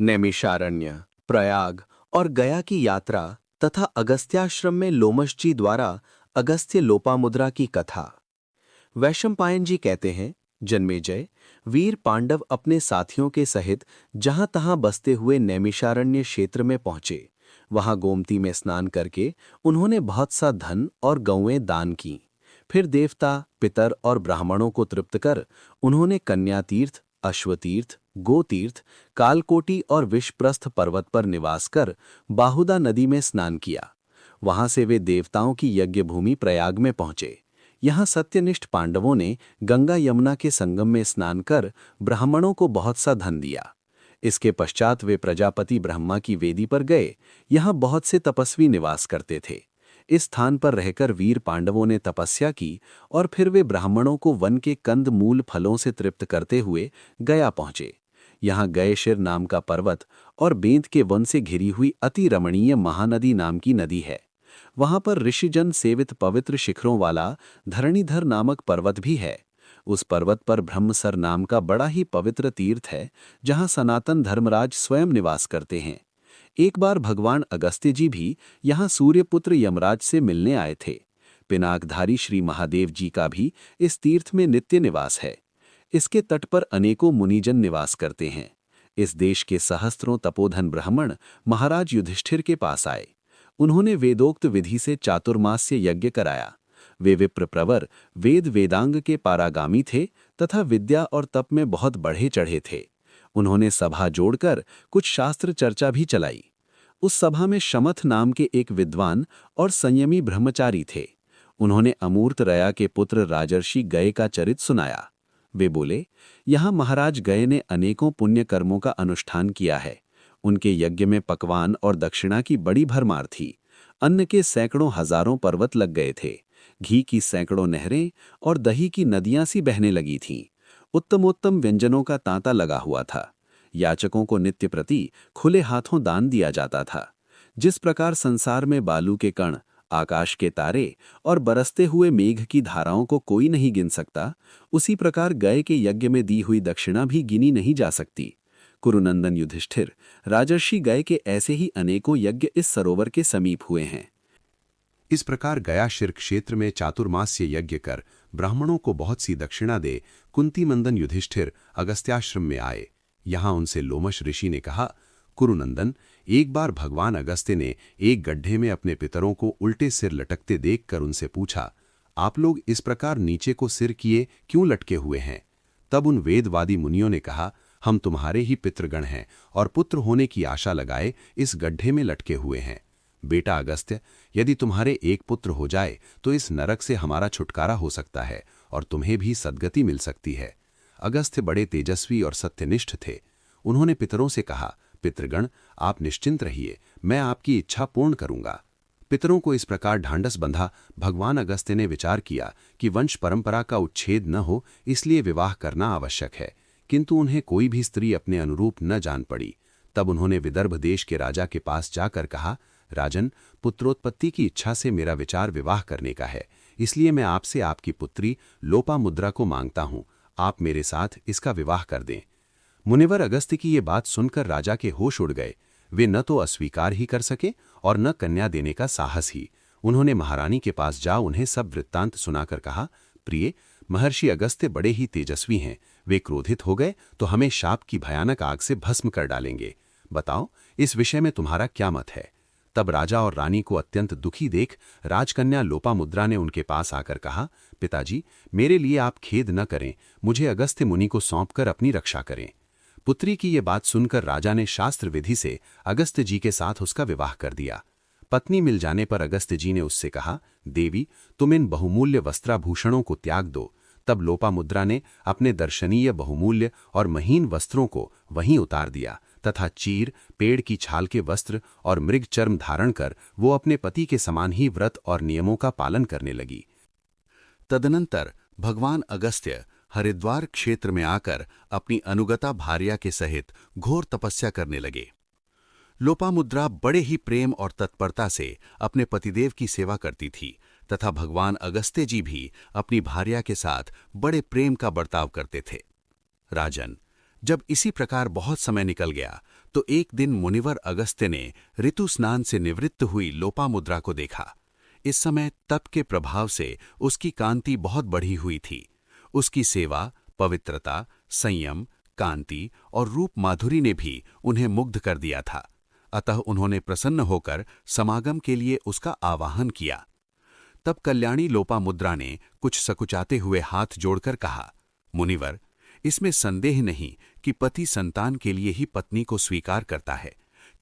नैमिषारण्य, प्रयाग और गया की यात्रा तथा अगस्त्याश्रम में लोमश जी द्वारा अगस्त्य लोपामुद्रा की कथा। वैशंपायन जी कहते हैं, जन्मेजय, वीर पांडव अपने साथियों के सहित जहां तहां बसते हुए नैमिषारण्य क्षेत्र में पहुंचे। वहां गोमती में स्नान करके उन्होंने बहुत सा धन और गौएं दान की। फिर देवता, पितर और ब्राह्मणों को तृप्त कर उन्होंने कन्यातीर्थ, अश्वतीर्थ, गोतीर्थ, कालकोटि और विषप्रस्थ पर्वत पर निवास कर बाहुदा नदी में स्नान किया। वहां से वे देवताओं की यज्ञ भूमि प्रयाग में पहुंचे। यहाँ सत्यनिष्ठ पांडवों ने गंगा यमुना के संगम में स्नान कर ब्राह्मणों को बहुत सा धन दिया। इसके पश्चात वे प्रजापति ब्रह्मा की वेदी पर गए। यहाँ बहुत से तपस्वी निवास करते थे। इस स्थान पर रहकर वीर पांडवों ने तपस्या की और फिर वे ब्राह्मणों को वन के कंद मूल फलों से तृप्त करते हुए गया पहुंचे। यहाँ गयशिर नाम का पर्वत और बेंत के वन से घिरी हुई अति रमणीय महानदी नाम की नदी है। वहां पर ऋषिजन सेवित पवित्र शिखरों वाला धरणीधर नामक पर्वत भी है। उस पर्वत पर ब्रह्मसर नाम का बड़ा ही पवित्र तीर्थ है, जहां सनातन धर्मराज स्वयं निवास करते हैं। एक बार भगवान अगस्त्य जी भी यहाँ सूर्यपुत्र यमराज से मिलने आए थे। पिनाकधारी श्री महादेव जी का भी इस तीर्थ में नित्य निवास है। इसके तट पर अनेकों मुनिजन निवास करते हैं। इस देश के सहस्त्रों तपोधन ब्राह्मण महाराज युधिष्ठिर के पास आए। उन्होंने वेदोक्त विधि से चातुर्मास्य यज्ञ कराया। वे विप्र प्रवर, वेद वेदांग के पारागामी थे तथा विद्या और तप में बहुत बढ़े चढ़े थे। उन्होंने सभा जोड़कर कुछ शास्त्र चर्चा भी चलाई। उस सभा में शमथ नाम के एक विद्वान और संयमी ब्रह्मचारी थे। उन्होंने अमूर्त रया के पुत्र राजर्षि गय का चरित सुनाया। वे बोले, यहाँ महाराज गय ने अनेकों पुण्य कर्मों का अनुष्ठान किया है। उनके यज्ञ में पकवान और दक्षिणा की बड़ी भरमार थी। अन्न के सैकड़ों हजारों पर्वत लग गए थे। घी की सैकड़ों नहरें और दही की नदियां सी बहने लगी थीं। उत्तमोत्तम व्यंजनों का तांता लगा हुआ था। याचकों को नित्य प्रति खुले हाथों दान दिया जाता था। जिस प्रकार संसार में बालू के कण, आकाश के तारे और बरसते हुए मेघ की धाराओं को कोई नहीं गिन सकता, उसी प्रकार गय के यज्ञ में दी हुई दक्षिणा भी गिनी नहीं जा सकती। कुरुनंदन युधिष्ठिर, राजर्षि गय के ऐसे ही अनेकों यज्ञ इस सरोवर के समीप हुए हैं। इस प्रकार गयाशिर क्षेत्र में चातुर्मास्य यज्ञ कर ब्राह्मणों को बहुत सी दक्षिणा दे कुंतीमंदन युधिष्ठिर अगस्त्याश्रम में आए। यहां उनसे लोमश ऋषि ने कहा, कुरुनंदन, एक बार भगवान अगस्त्य ने एक गड्ढे में अपने पितरों को उल्टे सिर लटकते देखकर उनसे पूछा, आप लोग इस प्रकार नीचे को सिर किए क्यों लटके हुए हैं? तब उन वेदवादी मुनियों ने कहा, हम तुम्हारे ही पितृगण हैं और पुत्र होने की आशा लगाए इस गड्ढे में लटके हुए हैं। बेटा अगस्त्य, यदि तुम्हारे एक पुत्र हो जाए तो इस नरक से हमारा छुटकारा हो सकता है और तुम्हें भी सद्गति मिल सकती है। अगस्त्य बड़े तेजस्वी और सत्यनिष्ठ थे। उन्होंने पितरों से कहा, पितृगण, आप निश्चिंत रहिए, मैं आपकी इच्छा पूर्ण करूंगा। पितरों को इस प्रकार ढांढस बंधा भगवान अगस्त्य ने विचार किया कि वंश परंपरा का उच्छेद न हो, इसलिए विवाह करना आवश्यक है, किंतु उन्हें कोई भी स्त्री अपने अनुरूप न जान पड़ी। तब उन्होंने विदर्भ देश के राजा के पास जाकर कहा, राजन, पुत्रोत्पत्ति की इच्छा से मेरा विचार विवाह करने का है, इसलिए मैं आपसे आपकी पुत्री लोपामुद्रा को मांगता हूं। आप मेरे साथ इसका विवाह कर दें। मुनिवर अगस्त्य की ये बात सुनकर राजा के होश उड़ गए। वे न तो अस्वीकार ही कर सके और न कन्या देने का साहस ही। उन्होंने महारानी के पास जा उन्हें सब वृत्तांत सुनाकर कहा, प्रिय, महर्षि अगस्त्य बड़े ही तेजस्वी हैं। वे क्रोधित हो गए तो हमें शाप की भयानक आग से भस्म कर डालेंगे। बताओ, इस विषय में तुम्हारा क्या मत है? तब राजा और रानी को अत्यंत दुखी देख राजकन्या लोपामुद्रा ने उनके पास आकर कहा, पिताजी, मेरे लिए आप खेद न करें, मुझे अगस्त्य मुनि को सौंपकर अपनी रक्षा करें। पुत्री की ये बात सुनकर राजा ने शास्त्र विधि से अगस्त्य जी के साथ उसका विवाह कर दिया। पत्नी मिल जाने पर अगस्त्य जी ने उससे कहा, देवी, तुम इन बहुमूल्य वस्त्राभूषणों को त्याग दो। तब लोपामुद्रा ने अपने दर्शनीय बहुमूल्य और महीन वस्त्रों को वहीं उतार दिया तथा चीर, पेड़ की छाल के वस्त्र और मृग चर्म धारण कर वो अपने पति के समान ही व्रत और नियमों का पालन करने लगी। तदनंतर भगवान अगस्त्य हरिद्वार क्षेत्र में आकर अपनी अनुगता भार्या के सहित घोर तपस्या करने लगे। लोपामुद्रा बड़े ही प्रेम और तत्परता से अपने पतिदेव की सेवा करती थी तथा भगवान अगस्त्य जी भी अपनी भार्या के साथ बड़े प्रेम का बर्ताव करते थे। राजन, जब इसी प्रकार बहुत समय निकल गया तो एक दिन मुनिवर अगस्त्य ने ऋतु स्नान से निवृत्त हुई लोपामुद्रा को देखा। इस समय तप के प्रभाव से उसकी कांति बहुत बढ़ी हुई थी। उसकी सेवा, पवित्रता, संयम, कांति और रूप माधुरी ने भी उन्हें मुग्ध कर दिया था। अतः उन्होंने प्रसन्न होकर समागम के लिए उसका आवाहन किया। तब कल्याणी लोपामुद्रा ने कुछ सकुचाते हुए हाथ जोड़कर कहा, मुनिवर, इसमें संदेह नहीं कि पति संतान के लिए ही पत्नी को स्वीकार करता है,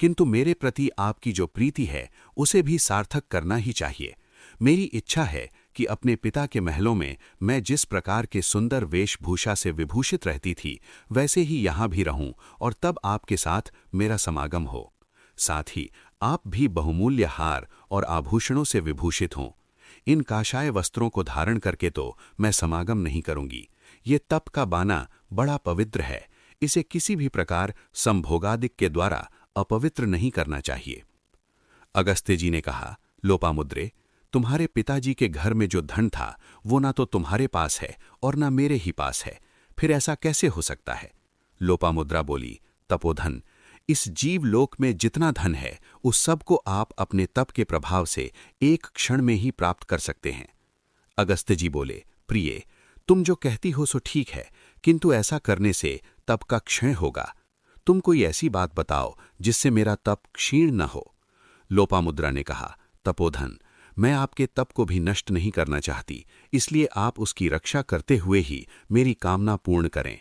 किंतु मेरे प्रति आपकी जो प्रीति है उसे भी सार्थक करना ही चाहिए। मेरी इच्छा है कि अपने पिता के महलों में मैं जिस प्रकार के सुंदर वेशभूषा से विभूषित रहती थी वैसे ही यहाँ भी रहूं और तब आपके साथ मेरा समागम हो। साथ ही आप भी बहुमूल्य हार और आभूषणों से विभूषित हों। इन काशाय वस्त्रों को धारण करके तो मैं समागम नहीं करूंगी। ये तप का बाना बड़ा पवित्र है, इसे किसी भी प्रकार संभोगादिक के द्वारा अपवित्र नहीं करना चाहिए। अगस्त्य जी ने कहा, लोपामुद्रे, तुम्हारे पिताजी के घर में जो धन था वो ना तो तुम्हारे पास है और ना मेरे ही पास है, फिर ऐसा कैसे हो सकता है? लोपामुद्रा बोली, तपोधन, इस जीवलोक में जितना धन है उस सब को आप अपने तप के प्रभाव से एक क्षण में ही प्राप्त कर सकते हैं। अगस्त्य जी बोले, प्रिय, तुम जो कहती हो सो ठीक है, किंतु ऐसा करने से तप का क्षय होगा। तुम कोई ऐसी बात बताओ जिससे मेरा तप क्षीण न हो। लोपामुद्रा ने कहा, तपोधन, मैं आपके तप को भी नष्ट नहीं करना चाहती, इसलिए आप उसकी रक्षा करते हुए ही मेरी कामना पूर्ण करें।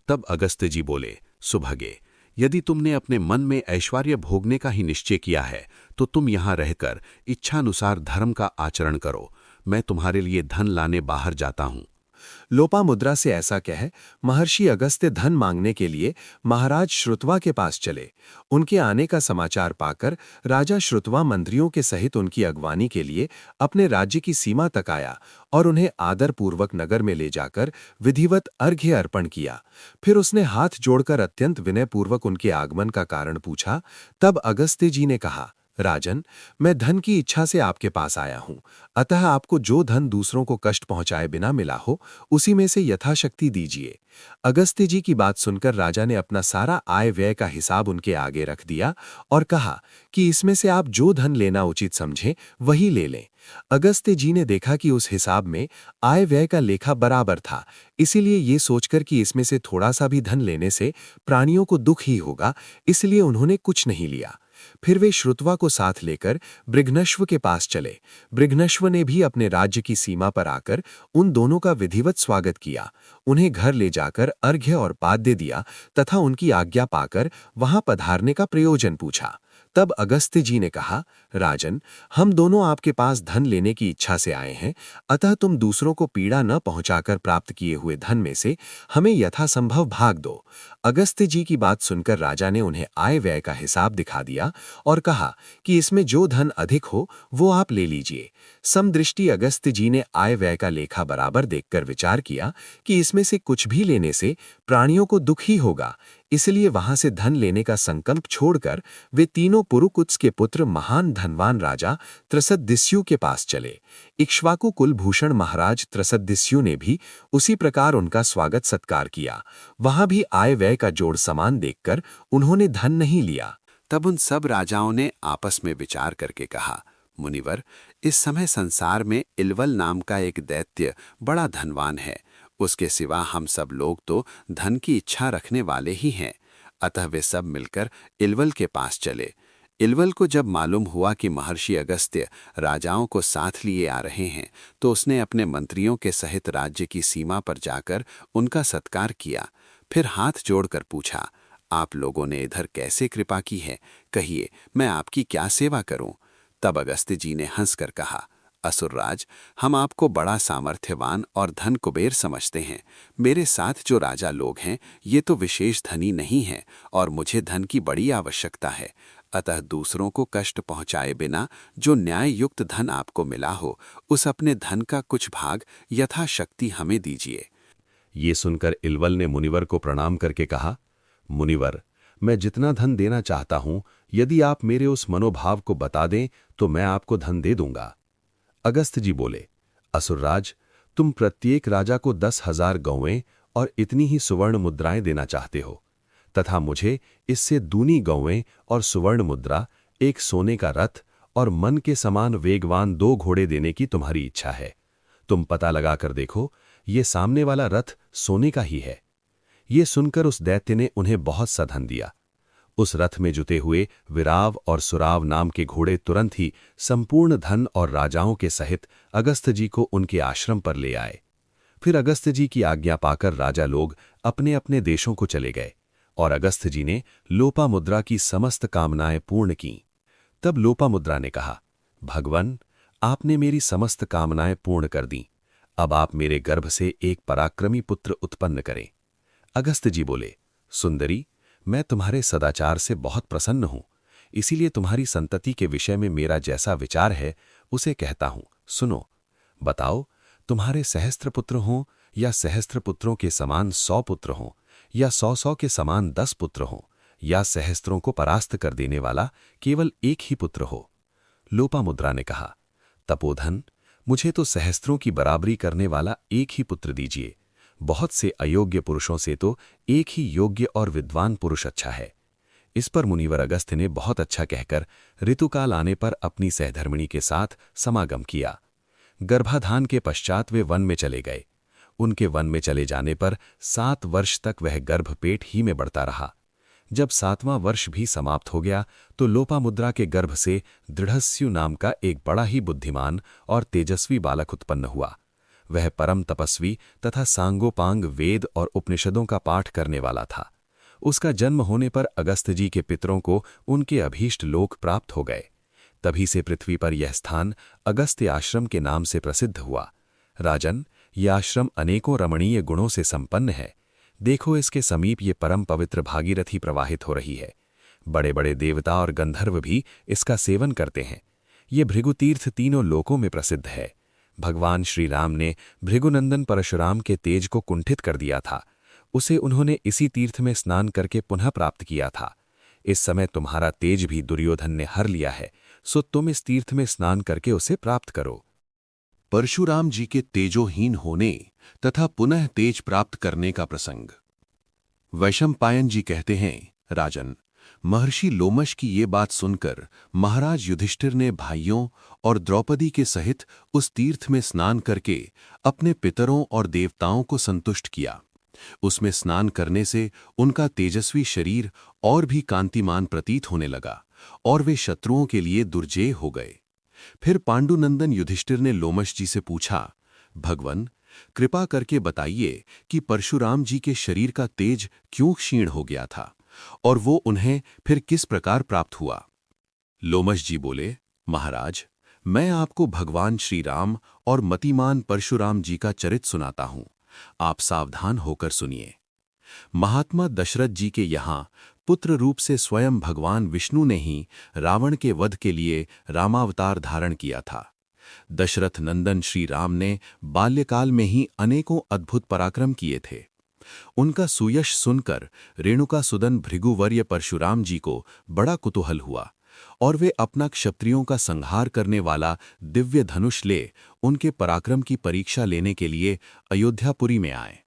तब अगस्त्य जी बोले, सुभगे, यदि तुमने अपने मन में ऐश्वर्य भोगने का ही निश्चय किया है तो तुम यहाँ रहकर इच्छानुसार धर्म का आचरण करो। मैं तुम्हारे लिए धन लाने बाहर जाता हूँ। लोपामुद्रा से ऐसा कह महर्षि अगस्त्य धन मांगने के लिए महाराज श्रुतवा के पास चले। उनके आने का समाचार पाकर राजा श्रुतवा मंत्रियों के सहित उनकी अगवानी के लिए अपने राज्य की सीमा तक आया और उन्हें आदरपूर्वक नगर में ले जाकर विधिवत अर्घ्य अर्पण किया। फिर उसने हाथ जोड़कर अत्यंत विनयपूर्वक उनके आगमन का कारण पूछा। तब अगस्त्य जी ने कहा, राजन, मैं धन की इच्छा से आपके पास आया हूं, अतः आपको जो धन दूसरों को कष्ट पहुंचाए बिना मिला हो उसी में से यथाशक्ति दीजिए। अगस्त्य जी की बात सुनकर राजा ने अपना सारा आय व्यय का हिसाब उनके आगे रख दिया और कहा कि इसमें से आप जो धन लेना उचित समझें वही ले लें। अगस्त्य जी ने देखा कि उस हिसाब में आय व्यय का लेखा बराबर था, इसीलिए ये सोचकर कि इसमें से थोड़ा सा भी धन लेने से प्राणियों को दुख ही होगा, इसलिए उन्होंने कुछ नहीं लिया। फिर वे श्रुतवा को साथ लेकर ब्रिघ्नश्व के पास चले। ब्रिघ्नश्व ने भी अपने राज्य की सीमा पर आकर उन दोनों का विधिवत स्वागत किया, उन्हें घर ले जाकर अर्घ्य और पाद्य दिया तथा उनकी आज्ञा पाकर वहां पधारने का प्रयोजन पूछा। तब अगस्त्य जी ने कहा, राजन, हम दोनों आपके पास धन लेने की इच्छा से आए हैं, अतः तुम दूसरों को पीड़ा न पहुंचाकर प्राप्त किए हुए धन में से हमें यथासंभव भाग दो। अगस्त्य जी की बात सुनकर राजा ने उन्हें आय व्यय का हिसाब दिखा दिया और कहा कि इसमें जो धन अधिक हो वो आप ले लीजिए। समदृष्टि अगस्त्य जी ने आय व्यय का लेखा बराबर देखकर विचार किया कि इसमें से कुछ भी लेने से प्राणियों को दुख ही होगा, इसलिए वहां से धन लेने का संकल्प छोड़कर वे तीनों पुरुकुत्स के पुत्र महान धनवान राजा त्रसदस्यु के पास चले। इक्ष्वाकु कुलभूषण महाराज त्रसदस्यु ने भी उसी प्रकार उनका स्वागत सत्कार किया। वहां भी आय व्यय का जोड़ समान देखकर उन्होंने धन नहीं लिया। तब उन सब राजाओं ने आपस में विचार करके कहा, मुनिवर, इस समय संसार में इलवल नाम का एक दैत्य बड़ा धनवान है। उसके सिवा हम सब लोग तो धन की इच्छा रखने वाले ही हैं। अतः वे सब मिलकर इलवल के पास चले। इलवल को जब मालूम हुआ कि महर्षि अगस्त्य राजाओं को साथ लिए आ रहे हैं तो उसने अपने मंत्रियों के सहित राज्य की सीमा पर जाकर उनका सत्कार किया। फिर हाथ जोड़कर पूछा, आप लोगों ने इधर कैसे कृपा की है? कहिए, मैं आपकी क्या सेवा करूं? तब अगस्त्य जी ने हंसकर कहा, असुरराज, हम आपको बड़ा सामर्थ्यवान और धन कुबेर समझते हैं। मेरे साथ जो राजा लोग हैं ये तो विशेष धनी नहीं हैं और मुझे धन की बड़ी आवश्यकता है। अतः दूसरों को कष्ट पहुंचाए बिना जो न्याय युक्त धन आपको मिला हो उस अपने धन का कुछ भाग यथाशक्ति हमें दीजिए। ये सुनकर इलवल ने मुनिवर को प्रणाम करके कहा, मुनिवर, मैं जितना धन देना चाहता हूं, यदि आप मेरे उस मनोभाव को बता दें तो मैं आपको धन दे दूंगा। अगस्त्य जी बोले, असुरराज, तुम प्रत्येक राजा को 10,000 गौवें और इतनी ही सुवर्ण मुद्राएं देना चाहते हो तथा मुझे इससे दूनी गौवें और सुवर्ण मुद्रा, एक सोने का रथ और मन के समान वेगवान 2 घोड़े देने की तुम्हारी इच्छा है। तुम पता लगाकर देखो, ये सामने वाला रथ सोने का ही है। ये सुनकर उस दैत्य ने उन्हें बहुत सा धन दिया। उस रथ में जुते हुए विराव और सुराव नाम के घोड़े तुरंत ही संपूर्ण धन और राजाओं के सहित अगस्त्य जी को उनके आश्रम पर ले आए। फिर अगस्त्य जी की आज्ञा पाकर राजा लोग अपने अपने देशों को चले गए और अगस्त्य जी ने लोपामुद्रा की समस्त कामनाएं पूर्ण की। तब लोपामुद्रा ने कहा, भगवन, आपने मेरी समस्त कामनाएं पूर्ण कर दी। अब आप मेरे गर्भ से एक पराक्रमी पुत्र उत्पन्न करें। अगस्त्य जी बोले, सुंदरी, मैं तुम्हारे सदाचार से बहुत प्रसन्न हूं, इसीलिए तुम्हारी संतति के विषय में मेरा जैसा विचार है उसे कहता हूं। सुनो, बताओ, तुम्हारे सहस्त्र पुत्र हों या सहस्त्र पुत्रों के समान 100 पुत्र हों या 100 के समान 10 पुत्र हों या सहस्त्रों को परास्त कर देने वाला केवल एक ही पुत्र हो। लोपामुद्रा ने कहा, तपोधन, मुझे तो सहस्त्रों की बराबरी करने वाला एक ही पुत्र दीजिए। बहुत से अयोग्य पुरुषों से तो एक ही योग्य और विद्वान पुरुष अच्छा है। इस पर मुनिवर अगस्त्य ने बहुत अच्छा कहकर ऋतुकाल आने पर अपनी सहधर्मिणी के साथ समागम किया। गर्भाधान के पश्चात वे वन में चले गए। उनके वन में चले जाने पर 7 वर्ष तक वह गर्भ पेट ही में बढ़ता रहा। जब 7वां वर्ष भी समाप्त हो गया तो लोपामुद्रा के गर्भ से दृढ़स्यु नाम का एक बड़ा ही बुद्धिमान और तेजस्वी बालक उत्पन्न हुआ। वह परम तपस्वी तथा सांगोपांग वेद और उपनिषदों का पाठ करने वाला था। उसका जन्म होने पर अगस्त्य जी के पितरों को उनके अभीष्ट लोक प्राप्त हो गए। तभी से पृथ्वी पर यह स्थान अगस्त्य आश्रम के नाम से प्रसिद्ध हुआ। राजन, यह आश्रम अनेकों रमणीय गुणों से संपन्न है। देखो, इसके समीप ये परम पवित्र भागीरथी प्रवाहित हो रही है। बड़े बड़े देवता और गंधर्व भी इसका सेवन करते हैं। ये भृगुतीर्थ तीनों लोकों में प्रसिद्ध है। भगवान श्री राम ने भृगुनंदन परशुराम के तेज को कुंठित कर दिया था। उसे उन्होंने इसी तीर्थ में स्नान करके पुनः प्राप्त किया था। इस समय तुम्हारा तेज भी दुर्योधन ने हर लिया है, सो तुम इस तीर्थ में स्नान करके उसे प्राप्त करो। परशुराम जी के तेजोहीन होने तथा पुनः तेज प्राप्त करने का प्रसंग। वैशंपायन जी कहते हैं, राजन, महर्षि लोमश की ये बात सुनकर महाराज युधिष्ठिर ने भाइयों और द्रौपदी के सहित उस तीर्थ में स्नान करके अपने पितरों और देवताओं को संतुष्ट किया। उसमें स्नान करने से उनका तेजस्वी शरीर और भी कांतिमान प्रतीत होने लगा और वे शत्रुओं के लिए दुर्जेय हो गए। फिर पांडुनंदन युधिष्ठिर ने लोमश जी से पूछा, भगवन, कृपा करके बताइए कि परशुराम जी के शरीर का तेज क्यों क्षीण हो गया था और वो उन्हें फिर किस प्रकार प्राप्त हुआ। लोमश जी बोले, महाराज, मैं आपको भगवान श्री राम और मतिमान परशुराम जी का चरित सुनाता हूं। आप सावधान होकर सुनिए। महात्मा दशरथ जी के यहाँ पुत्र रूप से स्वयं भगवान विष्णु ने ही रावण के वध के लिए रामावतार धारण किया था। दशरथ नंदन श्री राम ने बाल्यकाल में ही अनेकों अद्भुत पराक्रम किए थे। उनका सुयश सुनकर रेणुकासुदन भृगुवर्य परशुराम जी को बड़ा कुतूहल हुआ और वे अपना क्षत्रियों का संहार करने वाला दिव्य धनुष ले उनके पराक्रम की परीक्षा लेने के लिए अयोध्यापुरी में आए।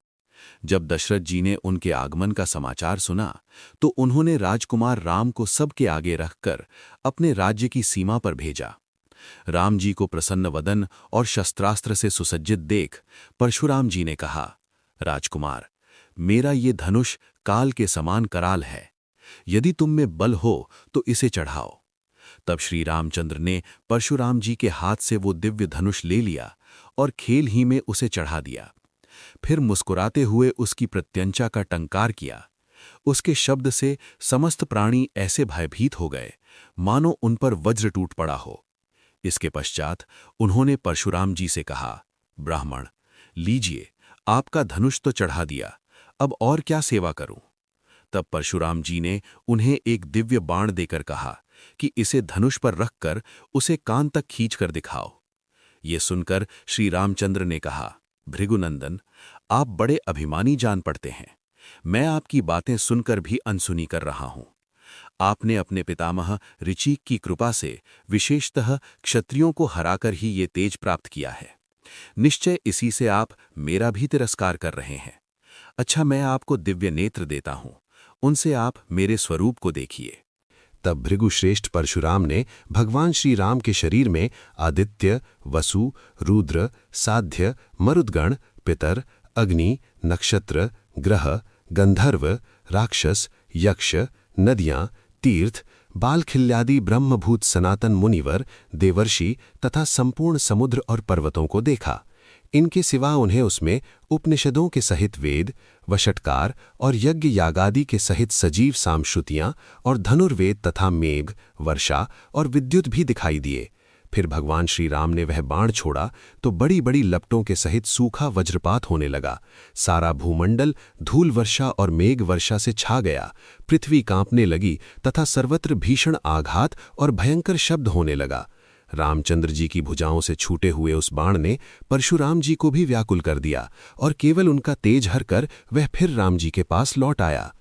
जब दशरथ जी ने उनके आगमन का समाचार सुना तो उन्होंने राजकुमार राम को सबके आगे रखकर अपने राज्य की सीमा पर भेजा। राम जी को प्रसन्न वदन और शस्त्रास्त्र से सुसज्जित देख परशुराम जी ने कहा, राजकुमार, मेरा ये धनुष काल के समान कराल है। यदि तुम में बल हो तो इसे चढ़ाओ। तब श्री रामचंद्र ने परशुराम जी के हाथ से वो दिव्य धनुष ले लिया और खेल ही में उसे चढ़ा दिया। फिर मुस्कुराते हुए उसकी प्रत्यंचा का टंकार किया। उसके शब्द से समस्त प्राणी ऐसे भयभीत हो गए मानो उन पर वज्र टूट पड़ा हो। इसके पश्चात उन्होंने परशुराम जी से कहा, ब्राह्मण, लीजिए, आपका धनुष तो चढ़ा दिया, अब और क्या सेवा करूं। तब परशुराम जी ने उन्हें एक दिव्य बाण देकर कहा कि इसे धनुष पर रखकर उसे कान तक खींचकर दिखाओ। ये सुनकर श्री रामचंद्र ने कहा, भृगुनंदन, आप बड़े अभिमानी जान पड़ते हैं। मैं आपकी बातें सुनकर भी अनसुनी कर रहा हूं। आपने अपने पितामह ऋचिक की कृपा से विशेषतः क्षत्रियों को हराकर ही ये तेज प्राप्त किया है। निश्चय इसी से आप मेरा भी तिरस्कार कर रहे हैं। अच्छा, मैं आपको दिव्य नेत्र देता हूं, उनसे आप मेरे स्वरूप को देखिए। तब भृगुश्रेष्ठ परशुराम ने भगवान श्री राम के शरीर में आदित्य, वसु, रुद्र, साध्य, मरुद्गण, पितर, अग्नि, नक्षत्र, ग्रह, गंधर्व, राक्षस, यक्ष, नदियां, तीर्थ, बालखिल्यादि ब्रह्मभूत सनातन मुनिवर, देवर्षि तथा संपूर्ण समुद्र और पर्वतों को देखा। इनके सिवा उन्हें उसमें उपनिषदों के सहित वेद, वषटकार और यज्ञ यागादि के सहित सजीव सामश्रुतियां और धनुर्वेद तथा मेघ, वर्षा और विद्युत भी दिखाई दिए। फिर भगवान श्री राम ने वह बाण छोड़ा तो बड़ी बड़ी लपटों के सहित सूखा वज्रपात होने लगा। सारा भूमंडल धूल वर्षा और मेघ वर्षा से छा गया। पृथ्वी कांपने लगी तथा सर्वत्र भीषण आघात और भयंकर शब्द होने लगा। रामचंद्र जी की भुजाओं से छूटे हुए उस बाण ने परशुराम जी को भी व्याकुल कर दिया और केवल उनका तेज हरकर वह फिर राम जी के पास लौट आया।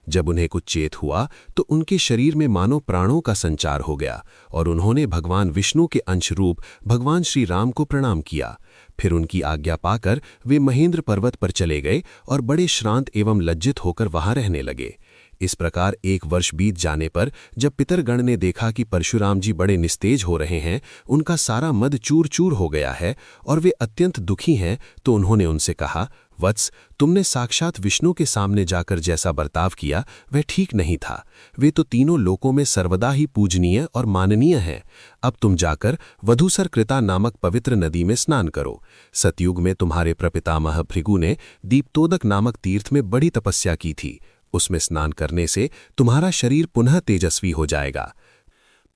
जब उन्हें कुछ चेत हुआ तो उनके शरीर में मानो प्राणों का संचार हो गया और उन्होंने भगवान विष्णु के अंश रूप भगवान श्री राम को प्रणाम किया। फिर उनकी आज्ञा पाकर वे महेंद्र पर्वत पर चले गए और बड़े श्रांत एवं लज्जित होकर वहां रहने लगे। इस प्रकार 1 वर्ष बीत जाने पर जब पितरगण ने देखा कि परशुराम जी बड़े निस्तेज हो रहे हैं, उनका सारा मद चूर चूर हो गया है और वे अत्यंत दुखी हैं, तो उन्होंने उनसे कहा, वत्स, तुमने साक्षात विष्णु के सामने जाकर जैसा बर्ताव किया वह ठीक नहीं था। वे तो तीनों लोकों में सर्वदा ही पूजनीय और माननीय हैं। अब तुम जाकर वधूसर कृता नामक पवित्र नदी में स्नान करो। सतयुग में तुम्हारे प्रपितामह भृगु ने दीप्तोदक नामक तीर्थ में बड़ी तपस्या की थी। उसमें स्नान करने से तुम्हारा शरीर पुनः तेजस्वी हो जाएगा।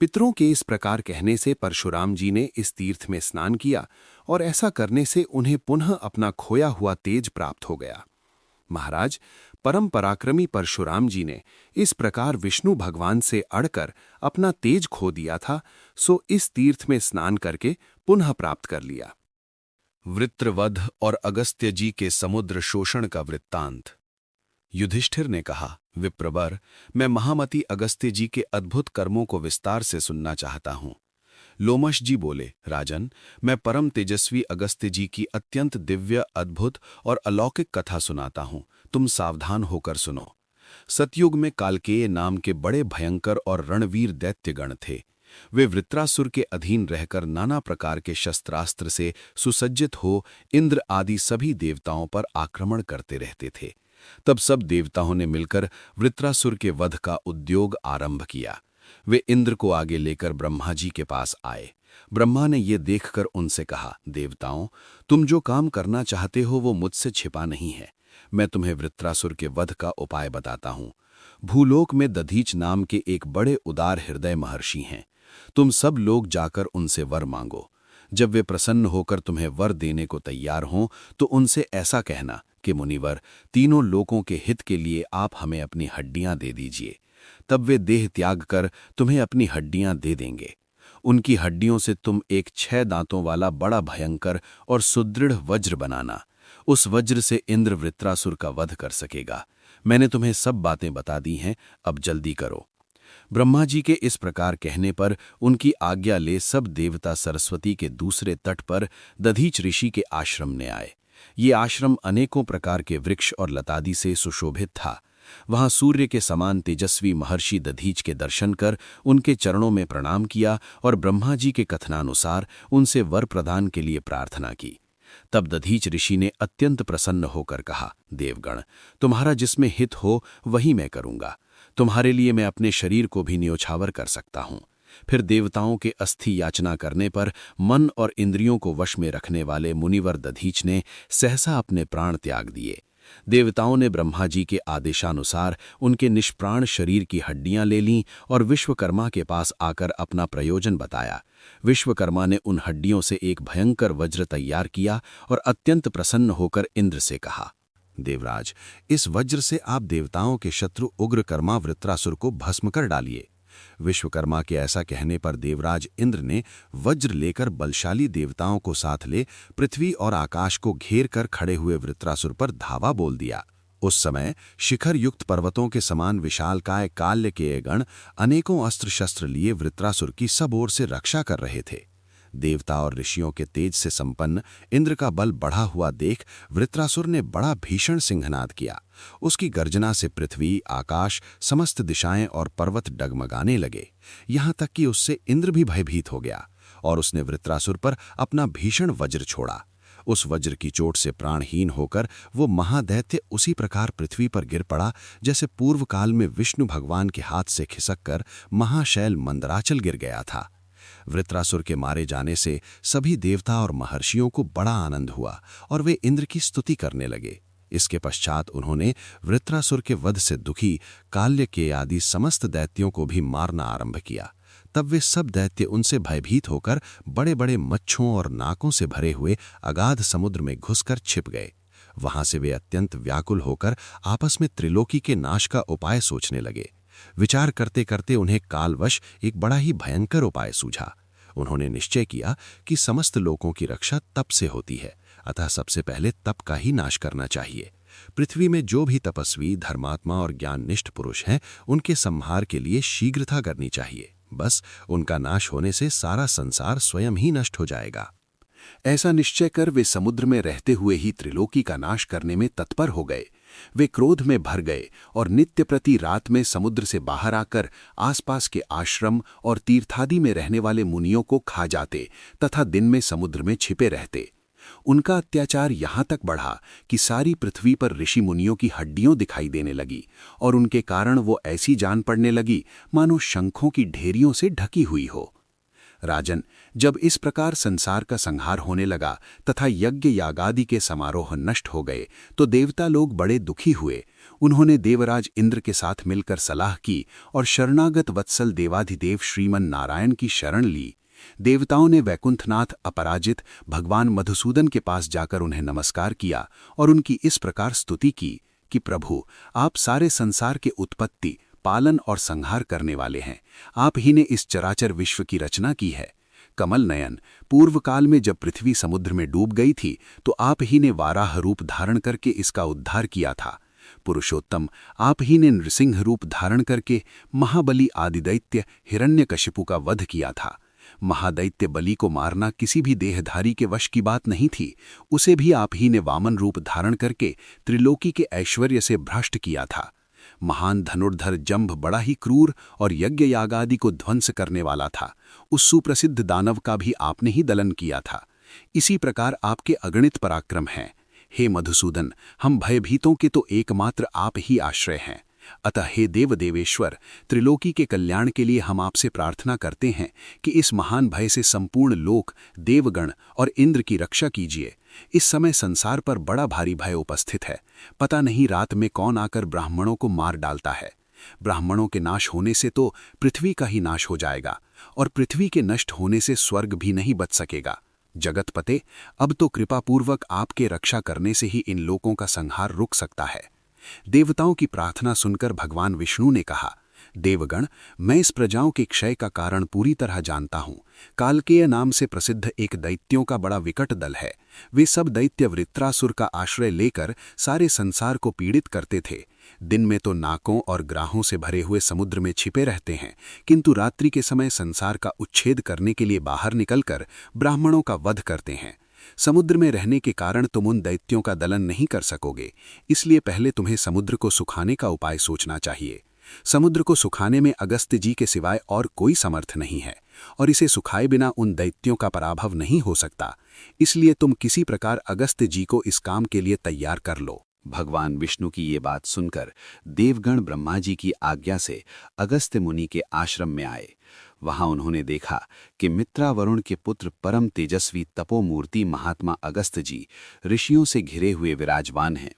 पितरों के इस प्रकार कहने से परशुराम जी ने इस तीर्थ में स्नान किया और ऐसा करने से उन्हें पुनः अपना खोया हुआ तेज प्राप्त हो गया। महाराज, परम पराक्रमी परशुराम जी ने इस प्रकार विष्णु भगवान से अड़कर अपना तेज खो दिया था, सो इस तीर्थ में स्नान करके पुनः प्राप्त कर लिया। वृत्रवध और अगस्त्य जी के समुद्र शोषण का वृत्तांत। युधिष्ठिर ने कहा, विप्रवर, मैं महामती अगस्त्य जी के अद्भुत कर्मों को विस्तार से सुनना चाहता हूं। लोमश जी बोले, राजन, मैं परम तेजस्वी अगस्त्य जी की अत्यंत दिव्य, अद्भुत और अलौकिक कथा सुनाता हूं। तुम सावधान होकर सुनो। सतयुग में कालकेय नाम के बड़े भयंकर और रणवीर दैत्यगण थे। वे वृत्रासुर के अधीन रहकर नाना प्रकार के शस्त्रास्त्र से सुसज्जित हो इंद्र आदि सभी देवताओं पर आक्रमण करते रहते थे। तब सब देवताओं ने मिलकर वृत्रासुर के वध का उद्योग आरंभ किया। वे इंद्र को आगे लेकर ब्रह्मा जी के पास आए। ब्रह्मा ने ये देखकर उनसे कहा, देवताओं, तुम जो काम करना चाहते हो वो मुझसे छिपा नहीं है। मैं तुम्हें वृत्रासुर के वध का उपाय बताता हूं। भूलोक में दधीच नाम के एक बड़े उदार हृदय महर्षि हैं। तुम सब लोग जाकर उनसे वर मांगो। जब वे प्रसन्न होकर तुम्हें वर देने को तैयार हों तो उनसे ऐसा कहना कि मुनिवर, तीनों लोकों के हित के लिए आप हमें अपनी हड्डियां दे दीजिए। तब वे देह त्याग कर तुम्हें अपनी हड्डियां दे देंगे। उनकी हड्डियों से तुम एक 6 दांतों वाला बड़ा भयंकर और सुदृढ़ वज्र बनाना। उस वज्र से इंद्र वृत्रासुर का वध कर सकेगा। मैंने तुम्हें सब बातें बता दी हैं, अब जल्दी करो। ब्रह्मा जी के इस प्रकार कहने पर उनकी आज्ञा ले सब देवता सरस्वती के दूसरे तट पर दधीच ऋषि के आश्रम ने आए। ये आश्रम अनेकों प्रकार के वृक्ष और लतादि से सुशोभित था। वहां सूर्य के समान तेजस्वी महर्षि दधीच के दर्शन कर उनके चरणों में प्रणाम किया और ब्रह्मा जी के कथनानुसार उनसे वर प्रदान के लिए प्रार्थना की। तब दधीच ऋषि ने अत्यंत प्रसन्न होकर कहा, देवगण, तुम्हारा जिसमें हित हो वही मैं करूंगा। तुम्हारे लिए मैं अपने शरीर को भी न्योछावर कर सकता हूं। फिर देवताओं के अस्थि याचना करने पर मन और इंद्रियों को वश में रखने वाले मुनिवर दधीच ने सहसा अपने प्राण त्याग दिए। देवताओं ने ब्रह्मा जी के आदेशानुसार उनके निष्प्राण शरीर की हड्डियां ले लीं और विश्वकर्मा के पास आकर अपना प्रयोजन बताया। विश्वकर्मा ने उन हड्डियों से एक भयंकर वज्र तैयार किया और अत्यंत प्रसन्न होकर इंद्र से कहा, देवराज, इस वज्र से आप देवताओं के शत्रु उग्रकर्मा वृत्रासुर को भस्म कर डालिए। विश्वकर्मा के ऐसा कहने पर देवराज इंद्र ने वज्र लेकर बलशाली देवताओं को साथ ले पृथ्वी और आकाश को घेर कर खड़े हुए वृत्रासुर पर धावा बोल दिया। उस समय शिखर युक्त पर्वतों के समान विशालकाय काल्यकेय गण अनेकों अस्त्र शस्त्र लिए वृत्रासुर की सब ओर से रक्षा कर रहे थे। देवता और ऋषियों के तेज से संपन्न इंद्र का बल बढ़ा हुआ देख वृत्रासुर ने बड़ा भीषण सिंहनाद किया। उसकी गर्जना से पृथ्वी, आकाश, समस्त दिशाएं और पर्वत डगमगाने लगे। यहां तक कि उससे इंद्र भी भयभीत हो गया और उसने वृत्रासुर पर अपना भीषण वज्र छोड़ा। उस वज्र की चोट से प्राणहीन होकर वो महादैत्य उसी प्रकार पृथ्वी पर गिर पड़ा जैसे पूर्व काल में विष्णु भगवान के हाथ से खिसककर महाशैल मंदराचल गिर गया था। वृत्रासुर के मारे जाने से सभी देवता और महर्षियों को बड़ा आनंद हुआ और वे इंद्र की स्तुति करने लगे। इसके पश्चात उन्होंने वृत्रासुर के वध से दुखी काल्यकेय आदि समस्त दैत्यों को भी मारना आरंभ किया। तब वे सब दैत्य उनसे भयभीत होकर बड़े बड़े मच्छों और नाकों से भरे हुए अगाध समुद्र में घुसकर छिप गए। वहां से वे अत्यंत व्याकुल होकर आपस में त्रिलोकी के नाश का उपाय सोचने लगे। विचार करते करते उन्हें कालवश एक बड़ा ही भयंकर उपाय सूझा। उन्होंने निश्चय किया कि समस्त लोकों की रक्षा तप से होती है, अतः सबसे पहले तप का ही नाश करना चाहिए। पृथ्वी में जो भी तपस्वी, धर्मात्मा और ज्ञाननिष्ठ पुरुष हैं, उनके संहार के लिए शीघ्रता करनी चाहिए। बस उनका नाश होने से सारा संसार स्वयं ही नष्ट हो जाएगा। ऐसा निश्चय कर वे समुद्र में रहते हुए ही त्रिलोकी का नाश करने में तत्पर हो गए। वे क्रोध में भर गए और नित्य प्रति रात में समुद्र से बाहर आकर आसपास के आश्रम और तीर्थादि में रहने वाले मुनियों को खा जाते तथा दिन में समुद्र में छिपे रहते। उनका अत्याचार यहां तक बढ़ा कि सारी पृथ्वी पर ऋषि मुनियों की हड्डियां दिखाई देने लगी और उनके कारण वो ऐसी जान पड़ने लगी मानो शंखों की ढेरियों से ढकी हुई हो। राजन, जब इस प्रकार संसार का संहार होने लगा तथा यज्ञ यागादि के समारोह नष्ट हो गए तो देवता लोग बड़े दुखी हुए। उन्होंने देवराज इंद्र के साथ मिलकर सलाह की और शरणागत वत्सल देवाधिदेव श्रीमन नारायण की शरण ली। देवताओं ने वैकुंठनाथ अपराजित भगवान मधुसूदन के पास जाकर उन्हें नमस्कार किया और उनकी इस प्रकार स्तुति की कि प्रभु, आप सारे संसार के उत्पत्ति, पालन और संहार करने वाले हैं। आप ही ने इस चराचर विश्व की रचना की है। कमल नयन, पूर्व काल में जब पृथ्वी समुद्र में डूब गई थी तो आप ही ने वाराह रूप धारण करके इसका उद्धार किया था। पुरुषोत्तम, आप ही ने नृसिंह रूप धारण करके महाबली आदिदैत्य हिरण्यकशिपु का वध किया था। महादैत्य बलि को मारना किसी भी देहधारी के वश की बात नहीं थी। उसे भी आप ही ने वामन रूप धारण करके त्रिलोकी के ऐश्वर्य से भ्रष्ट किया था। महान धनुर्धर जंभ बड़ा ही क्रूर और यज्ञ यागादि को ध्वंस करने वाला था। उस सुप्रसिद्ध दानव का भी आपने ही दलन किया था। इसी प्रकार आपके अगणित पराक्रम हैं। हे मधुसूदन, हम भयभीतों के तो एकमात्र आप ही आश्रय हैं। अतः हे देव देवेश्वर, त्रिलोकी के कल्याण के लिए हम आपसे प्रार्थना करते हैं कि इस महान भय से संपूर्ण लोक, देवगण और इंद्र की रक्षा कीजिए। इस समय संसार पर बड़ा भारी भय उपस्थित है। पता नहीं रात में कौन आकर ब्राह्मणों को मार डालता है। ब्राह्मणों के नाश होने से तो पृथ्वी का ही नाश हो जाएगा और पृथ्वी के नष्ट होने से स्वर्ग भी नहीं बच सकेगा। जगतपते, अब तो कृपापूर्वक आपके रक्षा करने से ही इन लोकों का संहार रुक सकता है। देवताओं की प्रार्थना सुनकर भगवान विष्णु ने कहा, देवगण, मैं इस प्रजाओं के क्षय का कारण पूरी तरह जानता हूं। कालकेय नाम से प्रसिद्ध एक दैत्यों का बड़ा विकट दल है। वे सब दैत्य वृत्रासुर का आश्रय लेकर सारे संसार को पीड़ित करते थे। दिन में तो नाकों और ग्राहों से भरे हुए समुद्र में छिपे रहते हैं, किंतु रात्रि के समय संसार का उच्छेद करने के लिए बाहर निकलकर ब्राह्मणों का वध करते हैं। समुद्र में रहने के कारण तुम उन दैत्यों का दलन नहीं कर सकोगे, इसलिए पहले तुम्हें समुद्र को सुखाने का उपाय सोचना चाहिए। समुद्र को सुखाने में अगस्त्य जी के सिवाय और कोई समर्थ नहीं है और इसे सुखाए बिना उन दैत्यों का पराभव नहीं हो सकता। इसलिए तुम किसी प्रकार अगस्त्य जी को इस काम के लिए तैयार कर लो। भगवान विष्णु की ये बात सुनकर देवगण ब्रह्मा जी की आज्ञा से अगस्त्य मुनि के आश्रम में आए। वहां उन्होंने देखा कि मित्रा वरुण के पुत्र परम तेजस्वी तपोमूर्ति महात्मा अगस्त्य जी ऋषियों से घिरे हुए विराजमान हैं।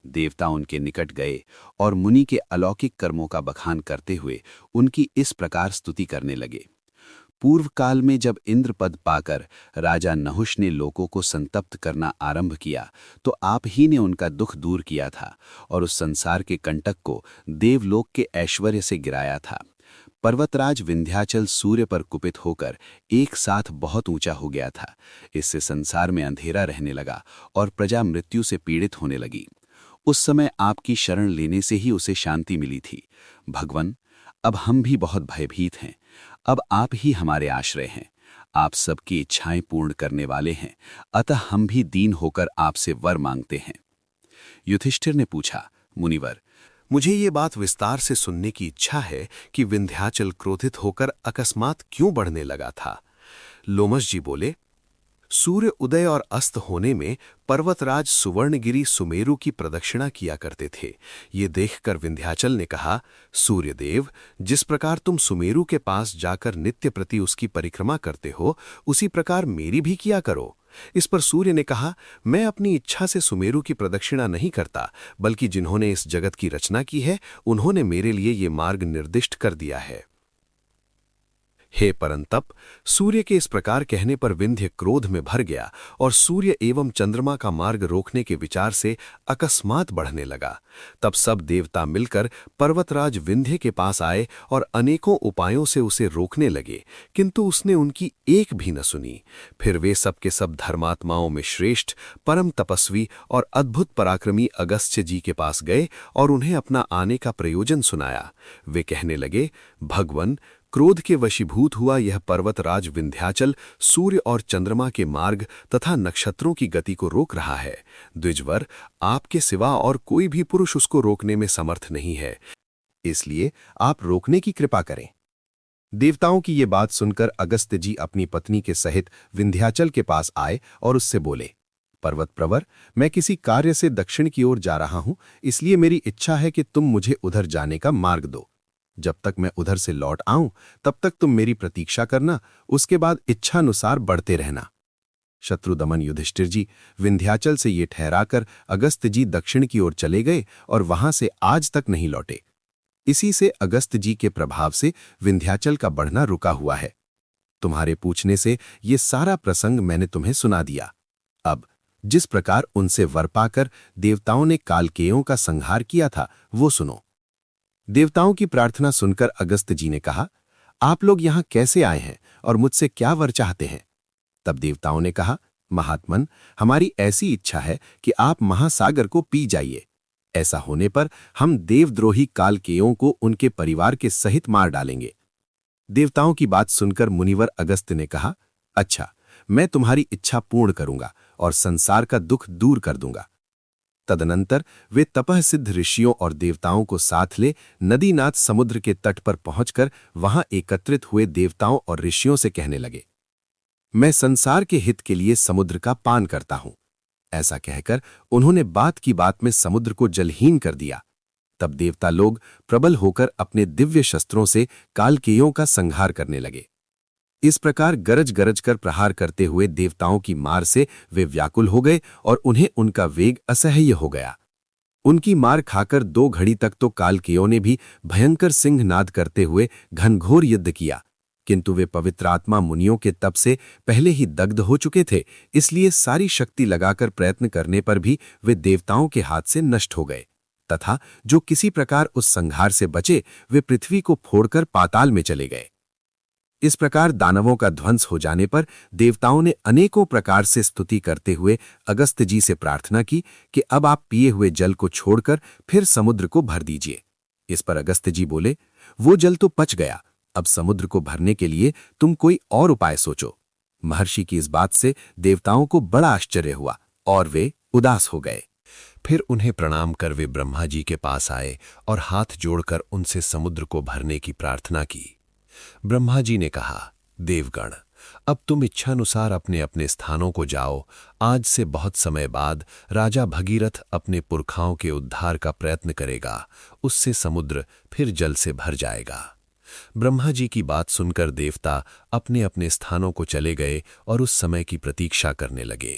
देवता उनके निकट गए और मुनि के अलौकिक कर्मों का बखान करते हुए उनकी इस प्रकार स्तुति करने लगे। पूर्व काल में जब इंद्र पद पाकर राजा नहुष ने लोगों को संतप्त करना आरंभ किया तो आप ही ने उनका दुख दूर किया था और उस संसार के कंटक को देवलोक के ऐश्वर्य से गिराया था। पर्वतराज विंध्याचल सूर्य पर कुपित होकर एक साथ बहुत ऊंचा हो गया था। इससे संसार में अंधेरा रहने लगा और प्रजा मृत्यु से पीड़ित होने लगी। उस समय आपकी शरण लेने से ही उसे शांति मिली थी। भगवन, अब हम भी बहुत भयभीत हैं। अब आप ही हमारे आश्रय हैं। आप सबकी इच्छाएं पूर्ण करने वाले हैं, अतः हम भी दीन होकर आपसे वर मांगते हैं। युधिष्ठिर ने पूछा, मुनिवर, मुझे ये बात विस्तार से सुनने की इच्छा है कि विंध्याचल क्रोधित होकर अकस्मात क्यों बढ़ने लगा था। लोमश जी बोले, सूर्य उदय और अस्त होने में पर्वतराज सुवर्णगिरी सुमेरु की प्रदक्षिणा किया करते थे। ये देखकर विंध्याचल ने कहा, सूर्यदेव, जिस प्रकार तुम सुमेरु के पास जाकर नित्य प्रति उसकी परिक्रमा करते हो, उसी प्रकार मेरी भी किया करो। इस पर सूर्य ने कहा, मैं अपनी इच्छा से सुमेरु की प्रदक्षिणा नहीं करता, बल्कि जिन्होंने इस जगत की रचना की है उन्होंने मेरे लिए ये मार्ग निर्दिष्ट कर दिया है। हे परंतप, सूर्य के इस प्रकार कहने पर विंध्य क्रोध में भर गया और सूर्य एवं चंद्रमा का मार्ग रोकने के विचार से अकस्मात बढ़ने लगा। तब सब देवता मिलकर पर्वतराज विंध्य के पास आए और अनेकों उपायों से उसे रोकने लगे, किंतु उसने उनकी एक भी न सुनी। फिर वे सब के सब धर्मात्माओं में श्रेष्ठ, परम तपस्वी और अद्भुत पराक्रमी अगस्त्य जी के पास गए और उन्हें अपना आने का प्रयोजन सुनाया। वे कहने लगे, भगवन, क्रोध के वशीभूत हुआ यह पर्वतराज विंध्याचल सूर्य और चंद्रमा के मार्ग तथा नक्षत्रों की गति को रोक रहा है। द्विजवर, आपके सिवा और कोई भी पुरुष उसको रोकने में समर्थ नहीं है, इसलिए आप रोकने की कृपा करें। देवताओं की ये बात सुनकर अगस्त्य जी अपनी पत्नी के सहित विंध्याचल के पास आए और उससे बोले, पर्वत प्रवर, मैं किसी कार्य से दक्षिण की ओर जा रहा हूं, इसलिए मेरी इच्छा है कि तुम मुझे उधर जाने का मार्ग दो। जब तक मैं उधर से लौट आऊं तब तक तुम मेरी प्रतीक्षा करना, उसके बाद इच्छानुसार बढ़ते रहना। शत्रुदमन युधिष्ठिर जी विंध्याचल से ये ठहराकर अगस्त्य जी दक्षिण की ओर चले गए और वहां से आज तक नहीं लौटे। इसी से अगस्त्य जी के प्रभाव से विंध्याचल का बढ़ना रुका हुआ है। तुम्हारे पूछने से ये सारा प्रसंग मैंने तुम्हें सुना दिया। अब जिस प्रकार उनसे वर पाकर देवताओं ने कालकेयों का संहार किया था वो सुनो। देवताओं की प्रार्थना सुनकर अगस्त्य जी ने कहा, आप लोग यहां कैसे आए हैं और मुझसे क्या वर चाहते हैं? तब देवताओं ने कहा, महात्मन, हमारी ऐसी इच्छा है कि आप महासागर को पी जाइए। ऐसा होने पर हम देवद्रोही कालकेयों को उनके परिवार के सहित मार डालेंगे। देवताओं की बात सुनकर मुनिवर अगस्त्य ने कहा, अच्छा, मैं तुम्हारी इच्छा पूर्ण करूंगा और संसार का दुख दूर कर दूंगा। तदनंतर वे तपः सिद्ध ऋषियों और देवताओं को साथ ले नदीनाथ समुद्र के तट पर पहुंचकर वहां एकत्रित हुए देवताओं और ऋषियों से कहने लगे, मैं संसार के हित के लिए समुद्र का पान करता हूं। ऐसा कहकर उन्होंने बात की बात में समुद्र को जलहीन कर दिया। तब देवता लोग प्रबल होकर अपने दिव्य शस्त्रों से कालकेयों का संहार करने लगे। इस प्रकार गरज गरज कर प्रहार करते हुए देवताओं की मार से वे व्याकुल हो गए और उन्हें उनका वेग असह्य हो गया। उनकी मार खाकर 2 घड़ी तक तो कालकेयों ने भी भयंकर सिंहनाद करते हुए घनघोर युद्ध किया, किंतु वे पवित्रात्मा मुनियों के तप से पहले ही दग्ध हो चुके थे, इसलिए सारी शक्ति लगाकर प्रयत्न करने पर भी वे देवताओं के हाथ से नष्ट हो गए तथा जो किसी प्रकार उस संहार से बचे वे पृथ्वी को फोड़कर पाताल में चले गए। इस प्रकार दानवों का ध्वंस हो जाने पर देवताओं ने अनेकों प्रकार से स्तुति करते हुए अगस्त्य जी से प्रार्थना की कि अब आप पिए हुए जल को छोड़कर फिर समुद्र को भर दीजिए। इस पर अगस्त्य जी बोले, वो जल तो पच गया, अब समुद्र को भरने के लिए तुम कोई और उपाय सोचो। महर्षि की इस बात से देवताओं को बड़ा आश्चर्य हुआ और वे उदास हो गए। फिर उन्हें प्रणाम कर वे ब्रह्मा जी के पास आए और हाथ जोड़कर उनसे समुद्र को भरने की प्रार्थना की। ब्रह्मा जी ने कहा, देवगण, अब तुम इच्छानुसार अपने अपने स्थानों को जाओ। आज से बहुत समय बाद राजा भगीरथ अपने पुरखाओं के उद्धार का प्रयत्न करेगा, उससे समुद्र फिर जल से भर जाएगा। ब्रह्मा जी की बात सुनकर देवता अपने अपने स्थानों को चले गए और उस समय की प्रतीक्षा करने लगे।